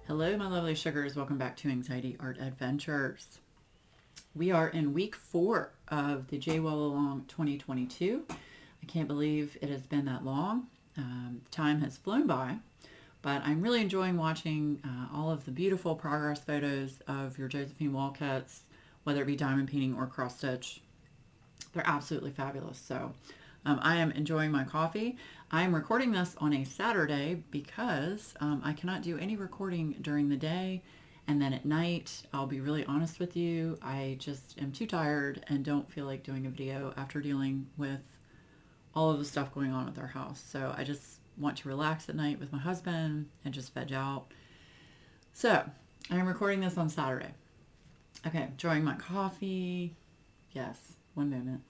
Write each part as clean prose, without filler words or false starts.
Hello, my lovely sugars. Welcome back to Anxiety Art Adventures. We are in week 4 of the JWallalong2022. I can't believe it has been that long. Time has flown by, but I'm really enjoying watching all of the beautiful progress photos of your Josephine Wall kits, whether it be diamond painting or cross stitch. They're absolutely fabulous. So I am enjoying my coffee. I am recording this on a Saturday because I cannot do any recording during the day. And then at night, I'll be really honest with you, I just am too tired and don't feel like doing a video after dealing with all of the stuff going on with our house. So I just want to relax at night with my husband and just veg out. So I'm recording this on Saturday. Okay, enjoying my coffee. Yes, one moment.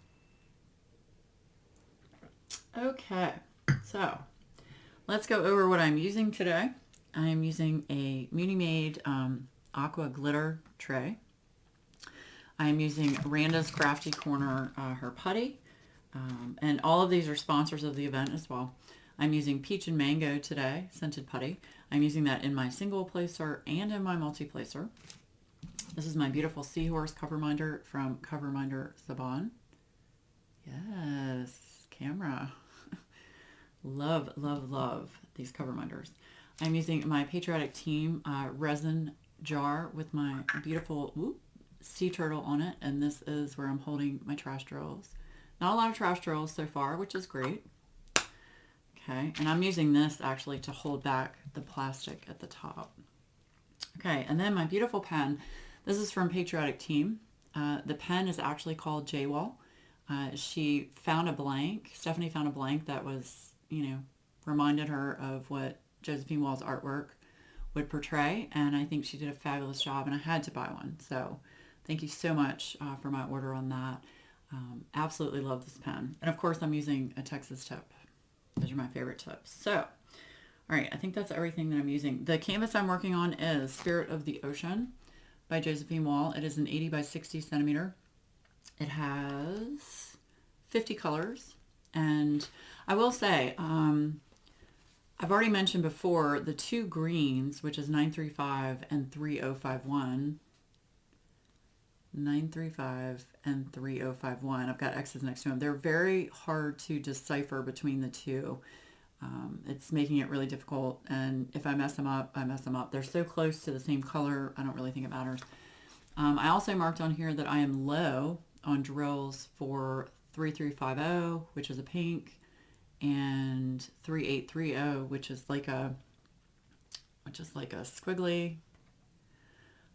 Okay, so let's go over what I'm using today. I'm using a Mermaids aqua glitter tray. I'm using Randa's Crafty Corner, her putty. And all of these are sponsors of the event as well. I'm using Peach and Mango today, scented putty. I'm using that in my single placer and in my multi-placer. This is my beautiful seahorse cover minder from Cover Minder Saban. Yes, camera. Love, love, love these cover minders. I'm using my Patriotic Team resin jar with my beautiful sea turtle on it. And this is where I'm holding my trash drills. Not a lot of trash drills so far, which is great. Okay, and I'm using this actually to hold back the plastic at the top. Okay, and then my beautiful pen. This is from Patriotic Team. The pen is actually called JWal. She found a blank. Stephanie found a blank that was, reminded her of what Josephine Wall's artwork would portray. And I think she did a fabulous job and I had to buy one. So thank you so much for my order on that. Absolutely love this pen. And of course I'm using a Texas tip. Those are my favorite tips. So, all right, I think that's everything that I'm using. The canvas I'm working on is Spirit of the Ocean by Josephine Wall. It is an 80 by 60 centimeter. It has 50 colors. And I will say, I've already mentioned before the two greens, which is 935 and 3051. 935 and 3051. I've got X's next to them. They're very hard to decipher between the two. It's making it really difficult. And if I mess them up, I mess them up. They're so close to the same color, I don't really think it matters. I also marked on here that I am low on drills for 3350, which is a pink, and 3830, which is like a squiggly.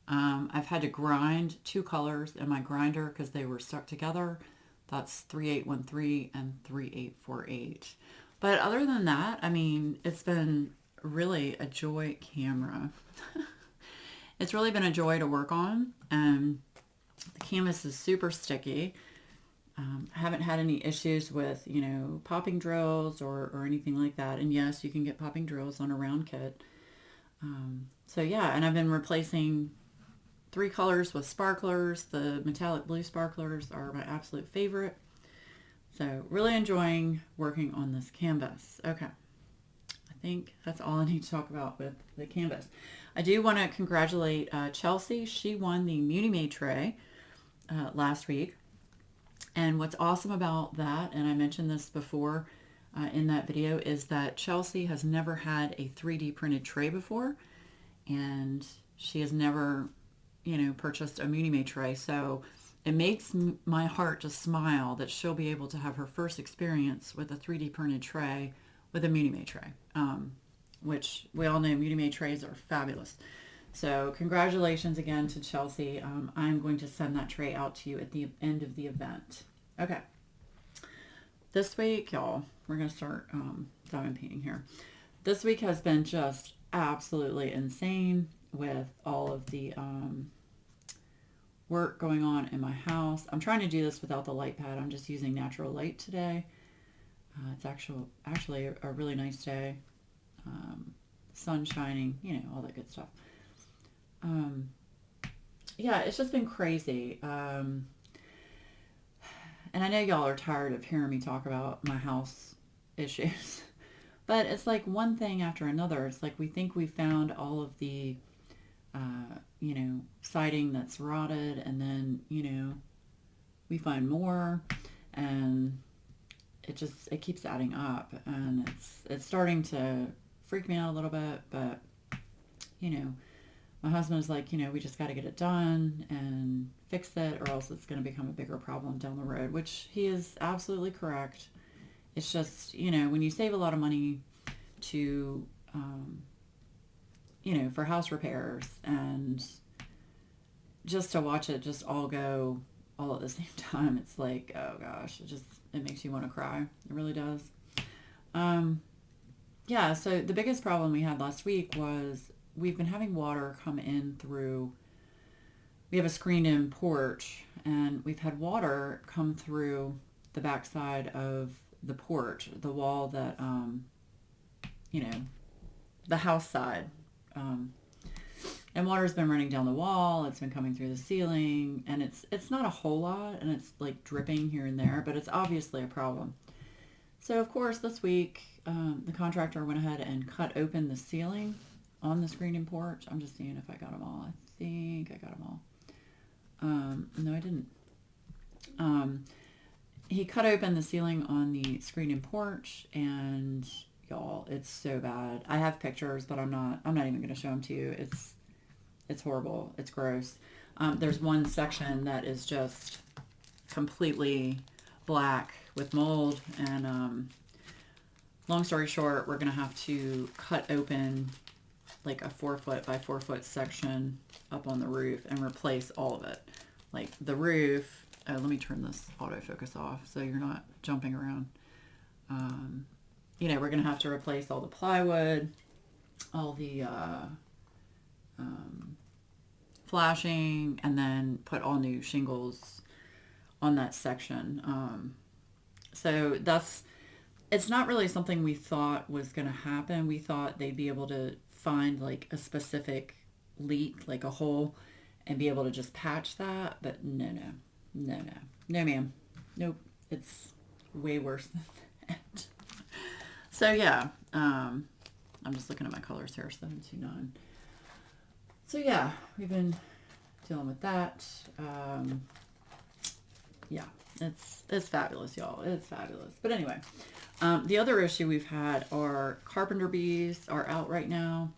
I've had to grind two colors in my grinder because they were stuck together. That's 3813 and 3848. But other than that, I mean, it's been really a joy camera. It's really been a joy to work on. The canvas is super sticky. I haven't had any issues with, popping drills or anything like that. And yes, you can get popping drills on a round kit. So yeah, and I've been replacing 3 colors with sparklers. The metallic blue sparklers are my absolute favorite. So really enjoying working on this canvas. Okay. I think that's all I need to talk about with the canvas. I do want to congratulate Chelsea. She won the Mermaids tray last week. And what's awesome about that, and I mentioned this before in that video, is that Chelsea has never had a 3D printed tray before. And she has never, purchased a Mermaids tray. So it makes my heart just smile that she'll be able to have her first experience with a 3D printed tray with a Mermaids tray, which we all know Mermaids trays are fabulous. So congratulations again to Chelsea. I'm going to send that tray out to you at the end of the event. Okay. This week, y'all, we're going to start diamond painting here. This week has been just absolutely insane with all of the work going on in my house. I'm trying to do this without the light pad. I'm just using natural light today. It's actually a really nice day. Sun shining, all that good stuff. Yeah, it's just been crazy. And I know y'all are tired of hearing me talk about my house issues. But it's like one thing after another. It's like we think we found all of the siding that's rotted, and then, we find more, and it keeps adding up, and it's starting to freak me out a little bit, but, my husband's like, we just got to get it done and fix it, or else it's going to become a bigger problem down the road, which he is absolutely correct. It's just, when you save a lot of money to, for house repairs, and just to watch it just all go all at the same time, it's like, oh gosh, it makes you want to cry. It really does. Yeah, so the biggest problem we had last week was we've been having water come in through, we have a screened-in porch, and we've had water come through the backside of the porch, the wall that, the house side. And water's been running down the wall, it's been coming through the ceiling, and it's not a whole lot, and it's like dripping here and there, but it's obviously a problem. So of course this week, the contractor went ahead and cut open the ceiling on the screened-in porch. I'm just seeing if I got them all. I think I got them all. No, I didn't. He cut open the ceiling on the screened-in porch, and y'all, it's so bad. I have pictures, but I'm not even going to show them to you. It's horrible. It's gross. There's one section that is just completely black with mold, and long story short, we're going to have to cut open like a 4-foot by 4-foot section up on the roof and replace all of it. Like the roof, let me turn this autofocus off so you're not jumping around. We're going to have to replace all the plywood, all the flashing, and then put all new shingles on that section. So it's not really something we thought was going to happen. We thought they'd be able to find like a specific leak, like a hole, and be able to just patch that. But no, ma'am. Nope. It's way worse than that. So yeah, I'm just looking at my colors here, 729. So yeah, we've been dealing with that. Yeah, it's fabulous, y'all. It's fabulous. But anyway, the other issue we've had are carpenter bees are out right now,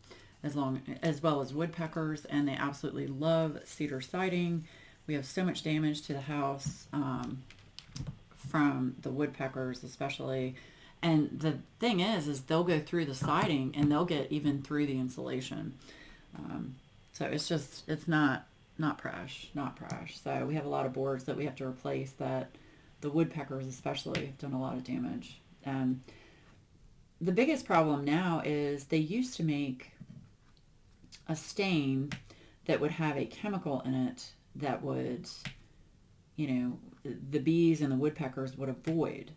as well as woodpeckers, and they absolutely love cedar siding. We have so much damage to the house from the woodpeckers, especially. And the thing is they'll go through the siding and they'll get even through the insulation. So it's not prash. So we have a lot of boards that we have to replace that the woodpeckers especially have done a lot of damage. The biggest problem now is they used to make a stain that would have a chemical in it that would, the bees and the woodpeckers would avoid.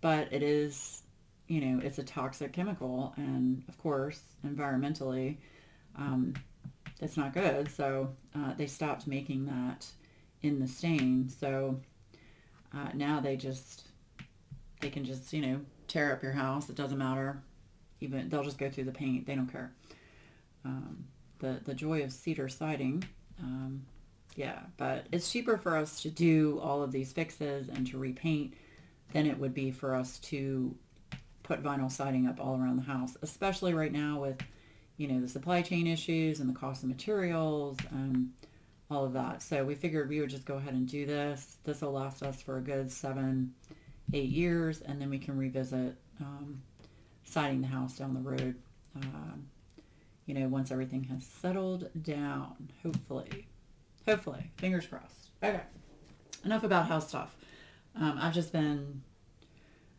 But it is, it's a toxic chemical, and of course, environmentally, it's not good. So they stopped making that in the stain. So now they can just, tear up your house. It doesn't matter. Even they'll just go through the paint. They don't care. The joy of cedar siding. Yeah, but it's cheaper for us to do all of these fixes and to repaint than it would be for us to put vinyl siding up all around the house, especially right now with, the supply chain issues and the cost of materials and all of that. So we figured we would just go ahead and do this. This will last us for a good 7-8 years, and then we can revisit siding the house down the road, once everything has settled down, hopefully, fingers crossed. Okay, enough about house stuff. I've just been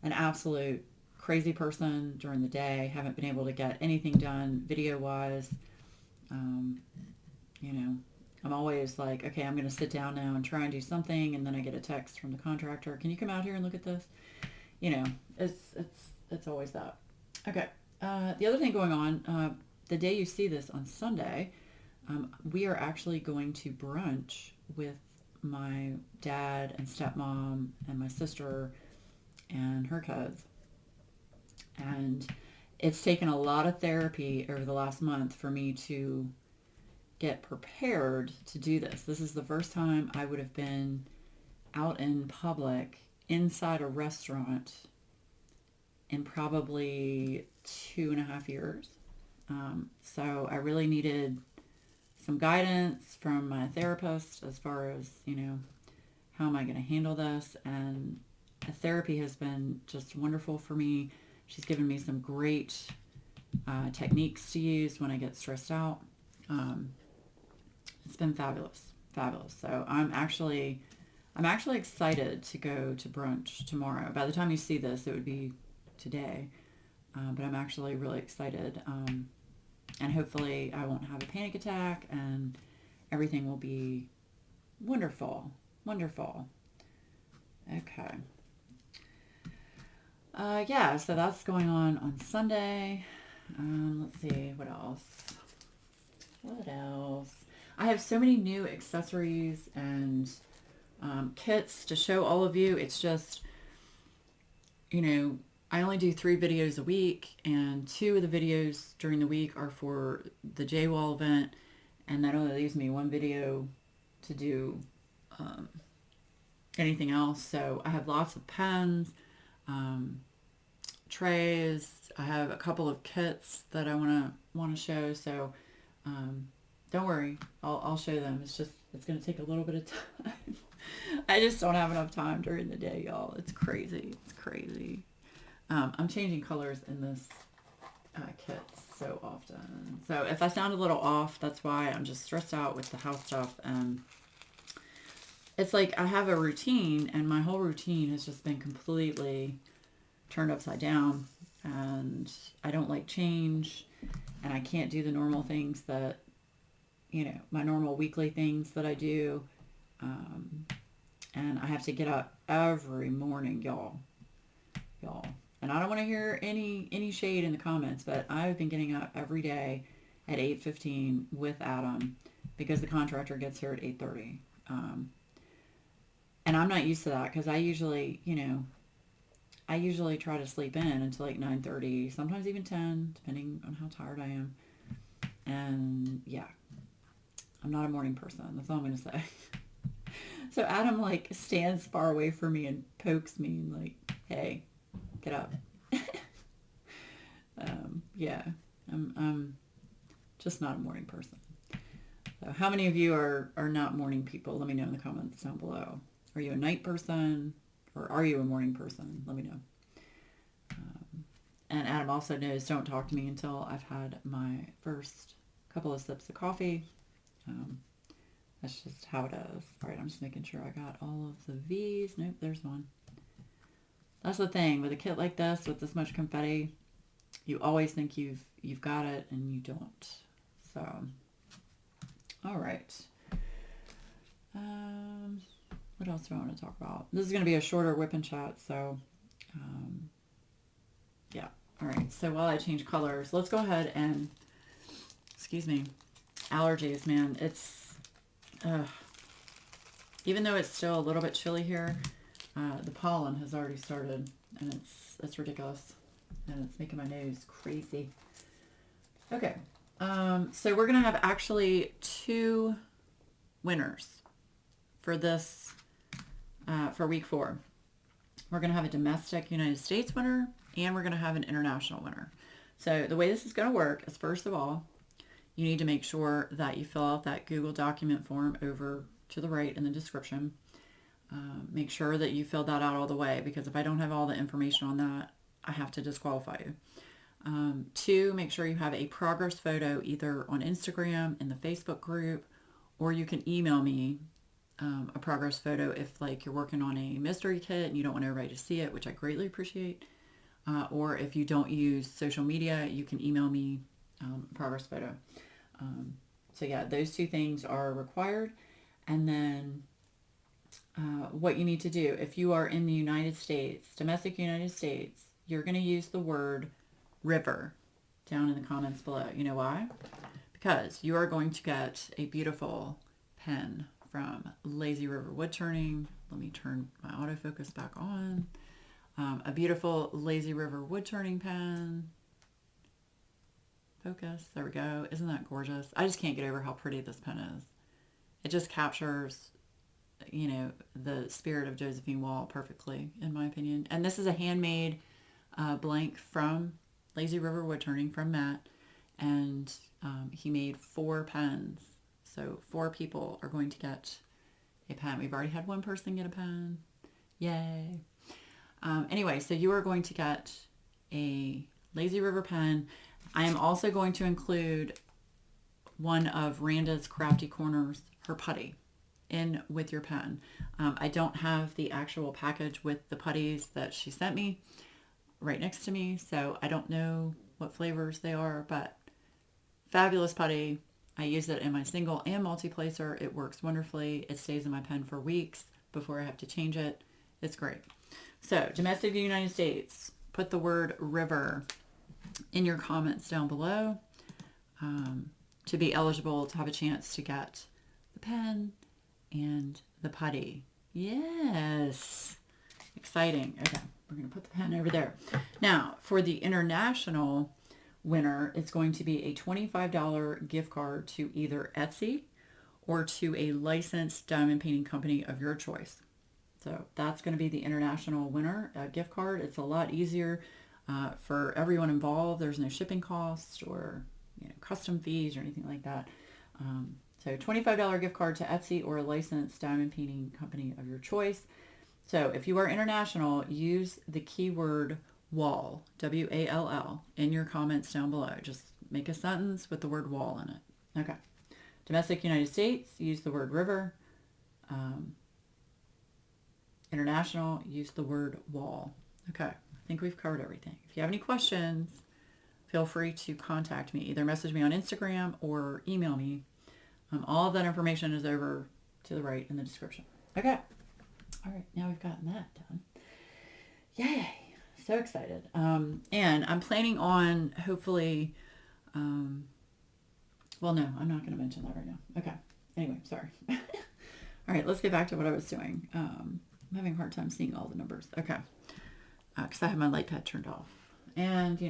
an absolute crazy person during the day. Haven't been able to get anything done video-wise. I'm always like, okay, I'm going to sit down now and try and do something, and then I get a text from the contractor. Can you come out here and look at this? It's always that. Okay. The other thing going on, the day you see this on Sunday, we are actually going to brunch with my dad and stepmom and my sister and her kids. And it's taken a lot of therapy over the last month for me to get prepared to do this. This is the first time I would have been out in public inside a restaurant in probably 2.5 years. So I really needed some guidance from my therapist as far as, how am I going to handle this? And therapy has been just wonderful for me. She's given me some great techniques to use when I get stressed out. It's been fabulous. So I'm actually excited to go to brunch tomorrow. By the time you see this, it would be today. But I'm actually really excited. And hopefully I won't have a panic attack and everything will be wonderful. Okay. So that's going on Sunday. Let's see, what else? I have so many new accessories and kits to show all of you. It's just, I only do 3 videos a week, and 2 of the videos during the week are for the JWall event, and that only leaves me 1 video to do anything else. So I have lots of pens, trays. I have a couple of kits that I want to show. So don't worry, I'll show them. It's going to take a little bit of time. I just don't have enough time during the day, y'all. It's crazy. I'm changing colors in this kit so often. So if I sound a little off, that's why. I'm just stressed out with the house stuff. And it's like I have a routine, and my whole routine has just been completely turned upside down. And I don't like change. And I can't do the normal things that, my normal weekly things that I do. And I have to get up every morning, y'all. And I don't want to hear any shade in the comments, but I've been getting up every day at 8:15 with Adam because the contractor gets here at 8:30. And I'm not used to that because I usually try to sleep in until like 9:30, sometimes even 10, depending on how tired I am. And yeah, I'm not a morning person. That's all I'm going to say. So Adam stands far away from me and pokes me and hey, get up. I'm just not a morning person. So how many of you are not morning people? Let me know in the comments down below. Are you a night person or are you a morning person? Let me know. And Adam also knows don't talk to me until I've had my first couple of sips of coffee. That's just how it is. All right, I'm just making sure I got all of the V's. Nope, there's one. That's the thing with a kit like this, with this much confetti, you always think you've got it, and you don't. So, all right. What else do I want to talk about? This is going to be a shorter whip and chat, so yeah. All right. So while I change colors, let's go ahead and, excuse me, allergies, man. It's even though it's still a little bit chilly here, the pollen has already started, and it's ridiculous, and it's making my nose crazy. Okay, so we're gonna have actually 2 winners for this for week 4. We're gonna have a domestic United States winner, and we're gonna have an international winner. So the way this is gonna work is, first of all, you need to make sure that you fill out that Google document form over to the right in the description. Make sure that you fill that out all the way, because if I don't have all the information on that, I have to disqualify you. 2, make sure you have a progress photo either on Instagram, in the Facebook group, or you can email me a progress photo if you're working on a mystery kit and you don't want everybody to see it, which I greatly appreciate. Or if you don't use social media, you can email me a progress photo. So yeah, those 2 things are required. And then what you need to do, if you are in the United States, domestic United States, you're going to use the word river down in the comments below. You know why? Because you are going to get a beautiful pen from Lazy River Wood Turning. Let me turn my autofocus back on. A beautiful Lazy River Wood Turning pen. Focus. There we go. Isn't that gorgeous? I just can't get over how pretty this pen is. It just captures, you know, the spirit of Josephine Wall perfectly, in my opinion. And this is a handmade blank from Lazy River Wood Turning from Matt. And he made 4 pens. So 4 people are going to get a pen. We've already had one person get a pen. Yay. Anyway, so you are going to get a Lazy River pen. I am also going to include one of Randa's Crafty Corners, her putty, in with your pen. I don't have the actual package with the putties that she sent me right next to me, so I don't know what flavors they are, but fabulous putty. I use it in my single and multi-placer. It works wonderfully. It stays in my pen for weeks before I have to change it. It's great. So, domestic United States, put the word river in your comments down below to be eligible to have a chance to get the pen and the putty. Yes. Exciting. Okay, we're going to put the pen over there. Now, for the international winner, it's going to be a $25 gift card to either Etsy or to a licensed diamond painting company of your choice. So that's going to be the international winner gift card. It's a lot easier for everyone involved. There's no shipping costs or custom fees or anything like that. So $25 gift card to Etsy or a licensed diamond painting company of your choice. So if you are international, use the keyword wall, W-A-L-L, in your comments down below. Just make a sentence with the word wall in it. Okay. Domestic United States, use the word river. International, use the word wall. Okay. I think we've covered everything. If you have any questions, feel free to contact me. Either message me on Instagram or email me. All of that information is over to the right in the description. Okay. All right. Now we've gotten that done. Yay. So excited. And I'm planning on hopefully, well, no, I'm not going to mention that right now. Okay. Anyway, sorry. All right. Let's get back to what I was doing. I'm having a hard time seeing all the numbers. Okay. Because I have my light pad turned off. And,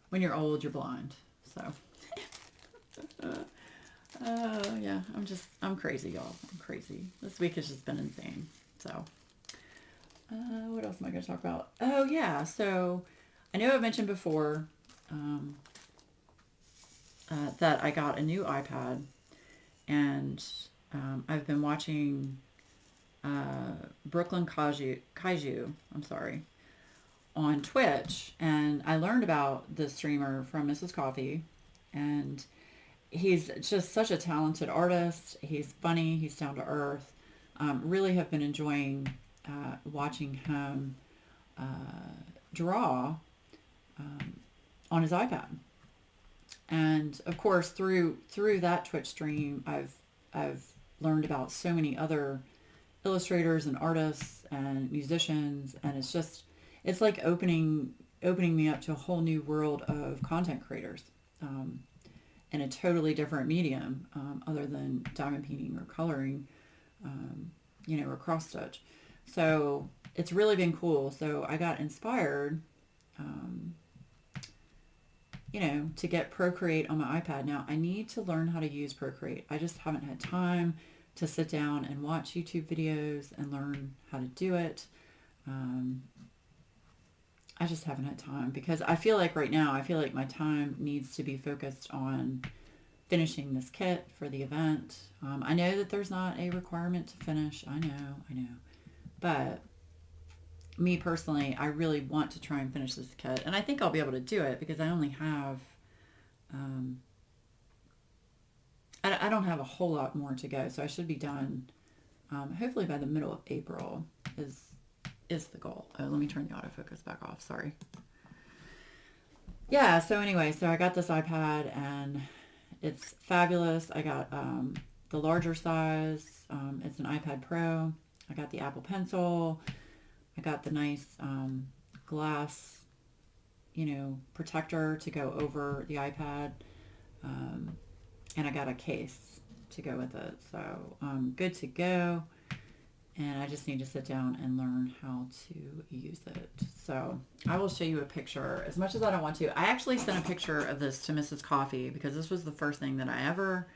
when you're old, you're blind. So, yeah, I'm crazy, y'all. I'm crazy. This week has just been insane. So, what else am I going to talk about? Oh, yeah. So, I know I've mentioned before that I got a new iPad. And I've been watching Brooklyn Kaiju, on Twitch, and I learned about the streamer from Mrs. Coffee, and he's just such a talented artist. He's funny, he's down to earth. Really have been enjoying watching him draw on his iPad. And of course, through that Twitch stream, I've learned about so many other illustrators and artists and musicians, and it's like opening me up to a whole new world of content creators in a totally different medium other than diamond painting or coloring, or cross stitch. So it's really been cool. So I got inspired to get Procreate on my iPad. Now I need to learn how to use Procreate. I just haven't had time to sit down and watch YouTube videos and learn how to do it. I just haven't had time because I feel like right now, my time needs to be focused on finishing this kit for the event. I know that there's not a requirement to finish. I know. But me personally, I really want to try and finish this kit. And I think I'll be able to do it because I only have, I don't have a whole lot more to go. So I should be done, hopefully by the middle of April is the goal. Oh, let me turn the autofocus back off. Sorry. Yeah. So anyway, so I got this iPad and it's fabulous. I got, the larger size. It's an iPad Pro. I got the Apple Pencil. I got the nice, glass, protector to go over the iPad. And I got a case to go with it. So, good to go. and I just need to sit down and learn how to use it. So I will show you a picture. As much as I don't want to, I actually sent a picture of this to Mrs. Coffee because this was the first thing that I ever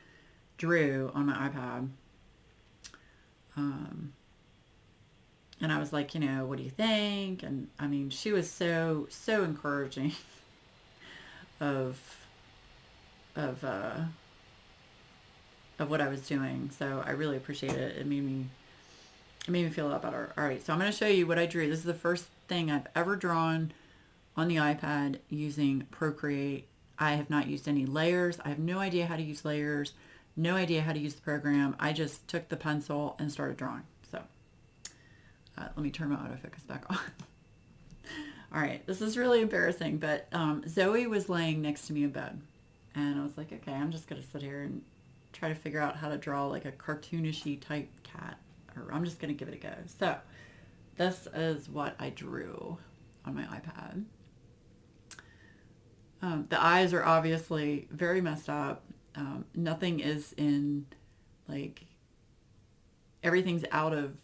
drew on my iPad. And I was like, you know, what do you think? And I mean, she was so encouraging of of uh, of what I was doing. So I really appreciate it. It made me feel a lot better. All right, so I'm going to show you what I drew. This is the first thing I've ever drawn on the iPad using Procreate. I have not used any layers. I have no idea how to use layers, no idea how to use the program. I just took the pencil and started drawing. So let me turn my autofocus back on. All right, this is really embarrassing, but Zoe was laying next to me in bed. And I was like, okay, I'm just going to sit here and try to figure out how to draw like a cartoonishy type cat. Or I'm just going to give it a go. So this is what I drew on my iPad. The eyes are obviously very messed up. Nothing is in, like, everything's out of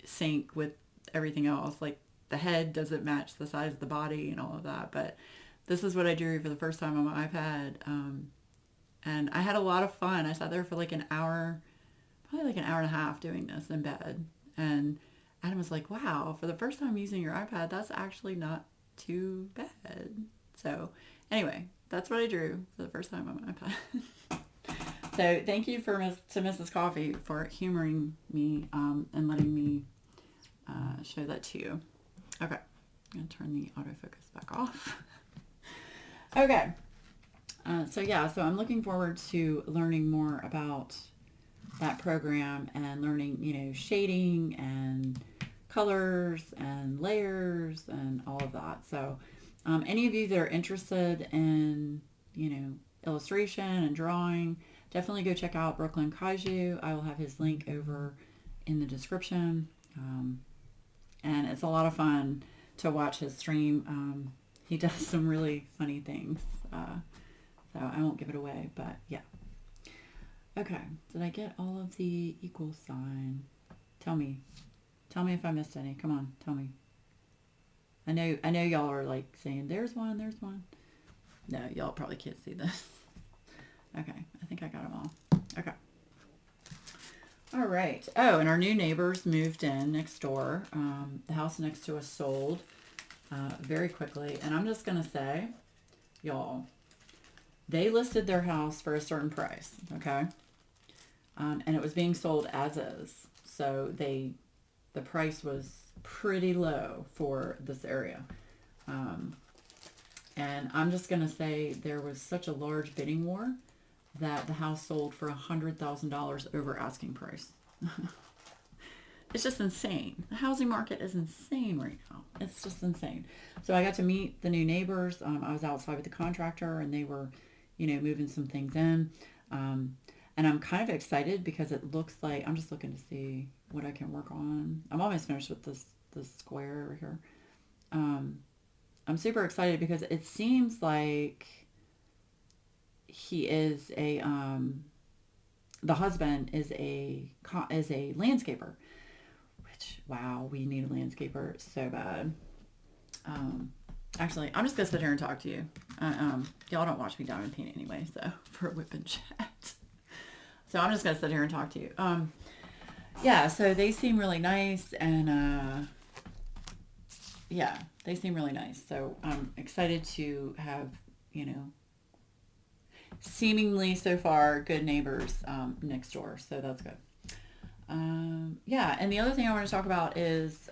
sync with everything else. Like, the head doesn't match the size of the body and all of that. But this is what I drew for the first time on my iPad. And I had a lot of fun. I sat there for like an hour, probably like an hour and a half doing this in bed. And Adam was like, wow, for the first time using your iPad, that's actually not too bad. So anyway, that's what I drew for the first time on my iPad. So thank you to Mrs. Coffee for humoring me and letting me show that to you. Okay, I'm going to turn the autofocus back off. Okay, so I'm looking forward to learning more about that program and learning, you know, shading and colors and layers and all of that. So any of you that are interested in, you know, illustration and drawing, definitely go check out Brooklyn Kaiju. I will have his link over in the description. And it's a lot of fun to watch his stream. He does some really funny things. So I won't give it away, but yeah. Okay, did I get all of the equal sign? Tell me if I missed any. Come on, tell me. I know y'all are like saying, there's one. No, y'all probably can't see this. Okay, I think I got them all. Okay. All right. Oh, and our new neighbors moved in next door. The house next to us sold very quickly. And I'm just going to say, y'all, they listed their house for a certain price, okay? And it was being sold as is. So the price was pretty low for this area. And I'm just going to say there was such a large bidding war that the house sold for $100,000 over asking price. It's just insane. The housing market is insane right now. It's just insane. So I got to meet the new neighbors. I was outside with the contractor and they were, you know, moving some things in. And I'm kind of excited because it looks like, I'm just looking to see what I can work on. I'm almost finished with this square over here. I'm super excited because it seems like he is the husband is a landscaper, which, wow, we need a landscaper so bad. Actually, I'm just gonna sit here and talk to you. Y'all don't watch me diamond paint anyway, so for WIP and chat. So I'm just gonna sit here and talk to you. Yeah, so they seem really nice, and yeah, they seem really nice. So I'm excited to have, you know, seemingly so far good neighbors next door. So that's good. Yeah, and the other thing I want to talk about is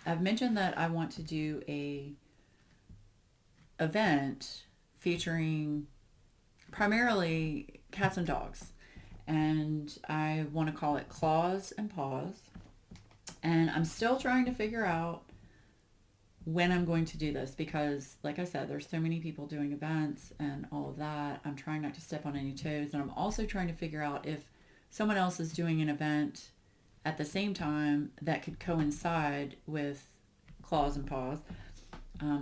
I've mentioned that I want to do a event featuring primarily cats and dogs. And I want to call it Claws and Paws. And I'm still trying to figure out when I'm going to do this because, like I said, there's so many people doing events and all of that. I'm trying not to step on any toes. And I'm also trying to figure out if someone else is doing an event at the same time that could coincide with Claws and Paws,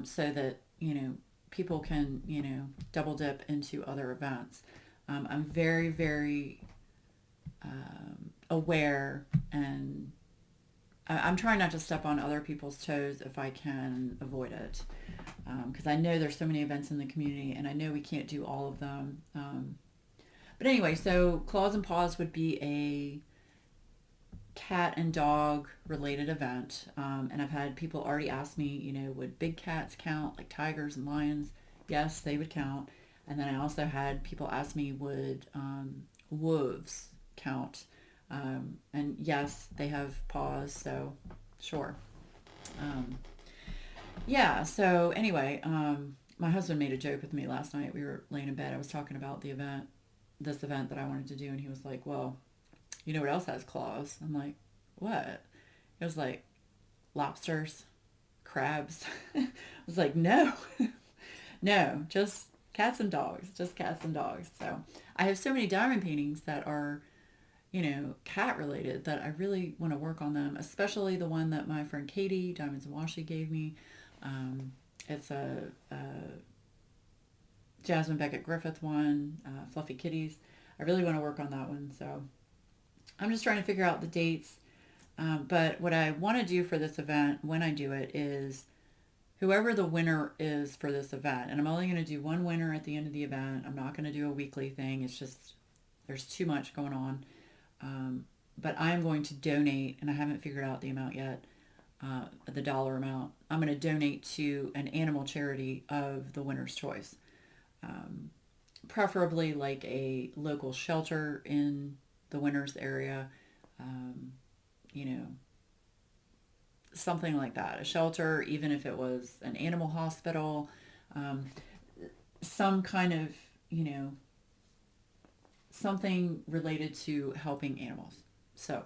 so that, you know, people can, you know, double dip into other events. I'm very, very aware, and I'm trying not to step on other people's toes if I can avoid it. Because I know there's so many events in the community, and I know we can't do all of them. But anyway, so Claws and Paws would be a cat and dog related event. And I've had people already ask me, would big cats count, like tigers and lions? Yes, they would count. And then I also had people ask me, would wolves count? And yes, they have paws, so sure. Yeah, so anyway, my husband made a joke with me last night. We were laying in bed. I was talking about this event that I wanted to do, and he was like, well, you know what else has claws? I'm like, what? It was like lobsters, crabs. I was like, no, no, just cats and dogs, just cats and dogs. So I have so many diamond paintings that are, cat related that I really want to work on them, especially the one that my friend Katie, Diamonds and Washi, gave me. It's a Jasmine Beckett Griffith one, Fluffy Kitties. I really want to work on that one. So I'm just trying to figure out the dates. But what I want to do for this event when I do it is whoever the winner is for this event, and I'm only going to do one winner at the end of the event. I'm not going to do a weekly thing. It's just, there's too much going on. But I'm going to donate, and I haven't figured out the amount yet, the dollar amount. I'm going to donate to an animal charity of the winner's choice. Preferably like a local shelter in the winner's area, something like that. A shelter, even if it was an animal hospital, some kind of, something related to helping animals. So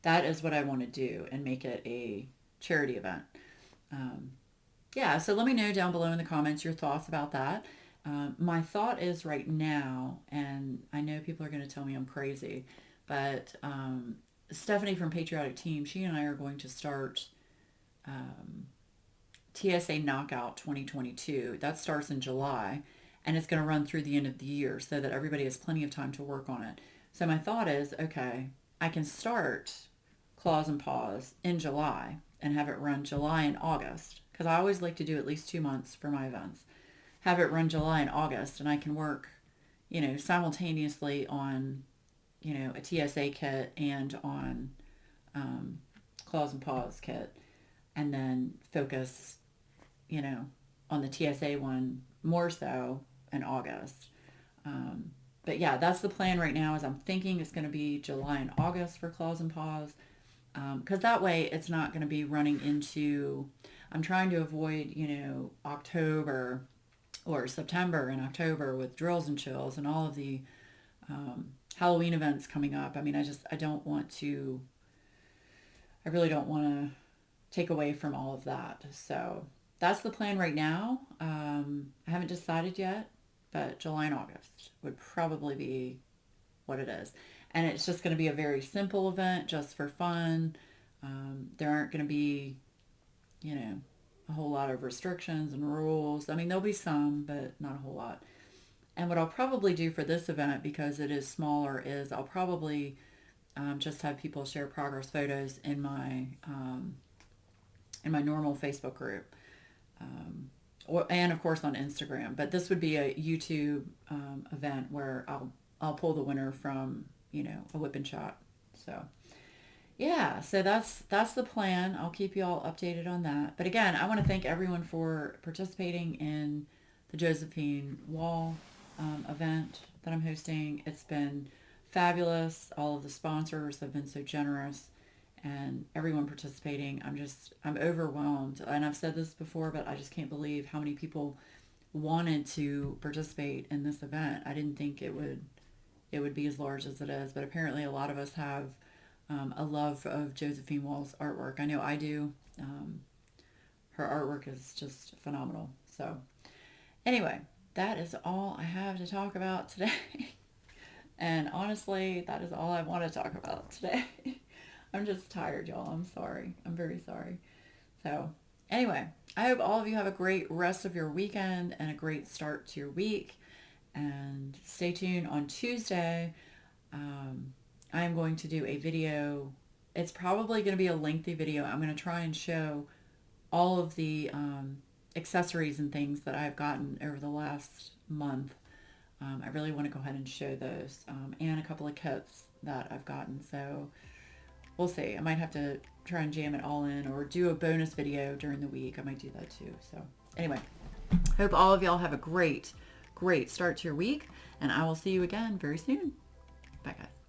that is what I want to do and make it a charity event. Yeah, so let me know down below in the comments your thoughts about that. My thought is right now, and I know people are going to tell me I'm crazy, but Stephanie from Patriotic Team, she and I are going to start TSA Knockout 2022. That starts in July, and it's going to run through the end of the year so that everybody has plenty of time to work on it. So my thought is, okay, I can start Claws and Paws in July and have it run July and August, because I always like to do at least 2 months for my events. Have it run July and August, and I can work, simultaneously on, a TSA kit and on Claws and Paws kit, and then focus, on the TSA one more so in August. But yeah, that's the plan right now. Is I'm thinking it's going to be July and August for Claws and Paws, because that way it's not going to be running into. I'm trying to avoid, October or September and October with drills and chills and all of the Halloween events coming up. I mean, I don't want to. I really don't want to take away from all of that. So that's the plan right now. I haven't decided yet, but July and August would probably be what it is. And it's just going to be a very simple event just for fun. There aren't going to be, a whole lot of restrictions and rules. I mean, there'll be some, but not a whole lot. And what I'll probably do for this event, because it is smaller, is I'll probably just have people share progress photos in my normal Facebook group. And of course on Instagram. But this would be a YouTube event where I'll pull the winner from, a whip and shot. So yeah, so that's the plan. I'll keep you all updated on that. But again, I want to thank everyone for participating in the Josephine Wall event that I'm hosting. It's been fabulous. All of the sponsors have been so generous, and everyone participating. I'm overwhelmed. And I've said this before, but I just can't believe how many people wanted to participate in this event. I didn't think it would be as large as it is, but apparently a lot of us have a love of Josephine Wall's artwork. I know I do. Her artwork is just phenomenal. So anyway, that is all I have to talk about today. And honestly, that is all I want to talk about today. I'm just tired, y'all. I'm sorry. I'm very sorry. So anyway, I hope all of you have a great rest of your weekend and a great start to your week. And stay tuned on Tuesday. I'm going to do a video. It's probably going to be a lengthy video. I'm going to try and show all of the accessories and things that I've gotten over the last month. I really want to go ahead and show those, and a couple of kits that I've gotten. So we'll see. I might have to try and jam it all in or do a bonus video during the week. I might do that too. So anyway, hope all of y'all have a great start to your week, and I will see you again very soon. Bye, guys.